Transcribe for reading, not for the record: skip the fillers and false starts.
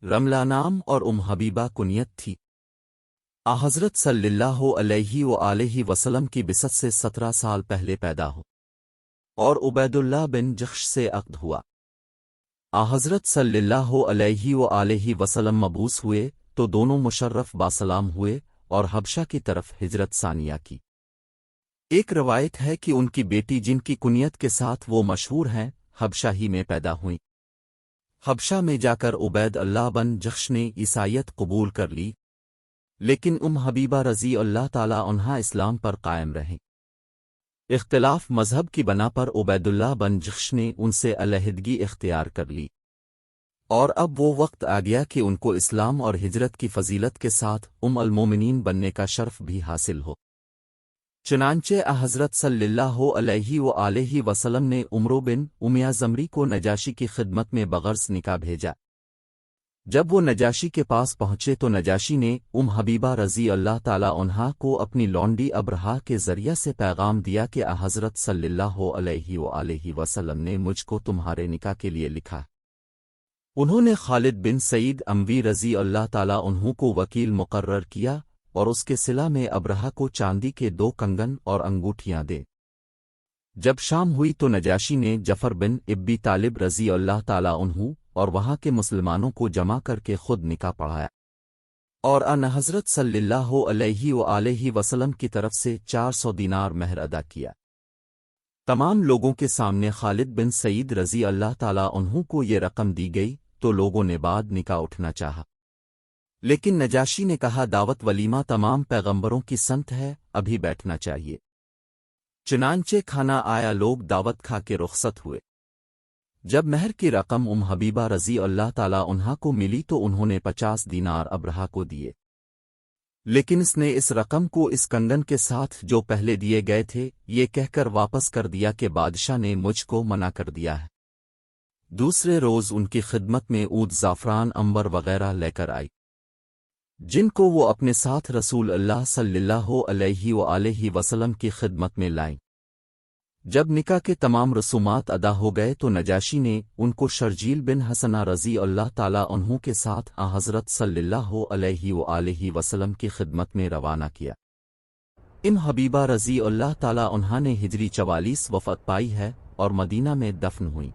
رملہ نام اور حبیبہ کنیت تھی۔ حضرت صلی اللہ علیہ وآلہ وسلم کی بعثت سے 17 سال پہلے پیدا ہو اور عبید اللہ بن جخش سے عقد ہوا۔ حضرت صلی اللہ علیہ وآلہ وسلم مبعوث ہوئے تو دونوں مشرف باسلام ہوئے اور حبشہ کی طرف ہجرت ثانیہ کی۔ ایک روایت ہے کہ ان کی بیٹی جن کی کنیت کے ساتھ وہ مشہور ہیں حبشہ ہی میں پیدا ہوئیں۔ حبشہ میں جا کر عبید اللہ بن جخش نے عیسائیت قبول کر لی، لیکن حبیبہ رضی اللہ تعالی عنہا اسلام پر قائم رہیں۔ اختلاف مذہب کی بنا پر عبید اللہ بن جخش نے ان سے علیحدگی اختیار کر لی، اور اب وہ وقت آ گیا کہ ان کو اسلام اور ہجرت کی فضیلت کے ساتھ المومنین بننے کا شرف بھی حاصل ہو۔ چنانچہ حضرت صلی اللہ علیہ وآلہ وسلم نے عمرو بن امیہ زمری کو نجاشی کی خدمت میں بغرض نکاح بھیجا۔ جب وہ نجاشی کے پاس پہنچے تو نجاشی نے حبیبہ رضی اللہ تعالی عنہا کو اپنی لونڈی ابرہا کے ذریعے سے پیغام دیا کہ حضرت صلی اللہ علیہ وآلہ وسلم نے مجھ کو تمہارے نکاح کے لیے لکھا۔ انہوں نے خالد بن سعید اموی رضی اللہ تعالی عنہ کو وکیل مقرر کیا اور اس کے صلہ میں ابرہا کو چاندی کے 2 کنگن اور انگوٹھیاں دے۔ جب شام ہوئی تو نجاشی نے جعفر بن ابی طالب رضی اللہ تعالی عنہ اور وہاں کے مسلمانوں کو جمع کر کے خود نکاح پڑھایا، اور حضرت صلی اللہ علیہ وآلہ وسلم کی طرف سے 400 دینار مہر ادا کیا۔ تمام لوگوں کے سامنے خالد بن سعید رضی اللہ تعالی عنہ کو یہ رقم دی گئی تو لوگوں نے بعد نکاح اٹھنا چاہا، لیکن نجاشی نے کہا دعوت ولیمہ تمام پیغمبروں کی سنت ہے، ابھی بیٹھنا چاہیے۔ چنانچہ کھانا آیا، لوگ دعوت کھا کے رخصت ہوئے۔ جب مہر کی رقم حبیبہ رضی اللہ تعالی عنہا کو ملی تو انہوں نے 50 دینار ابرہا کو دیے، لیکن اس نے اس رقم کو اس کنگن کے ساتھ جو پہلے دیے گئے تھے یہ کہہ کر واپس کر دیا کہ بادشاہ نے مجھ کو منع کر دیا ہے۔ دوسرے روز ان کی خدمت میں عود، زعفران، عنبر وغیرہ لے کر آئی، جن کو وہ اپنے ساتھ رسول اللہ صلی اللہ علیہ وآلہ وسلم کی خدمت میں لائیں۔ جب نکاح کے تمام رسومات ادا ہو گئے تو نجاشی نے ان کو شرجیل بن حسنہ رضی اللہ تعالی عنہ کے ساتھ حضرت صلی اللہ علیہ وآلہ وسلم کی خدمت میں روانہ کیا۔ حبیبہ رضی اللہ تعالی عنہا نے ہجری 44 وفات پائی ہے اور مدینہ میں دفن ہوئی۔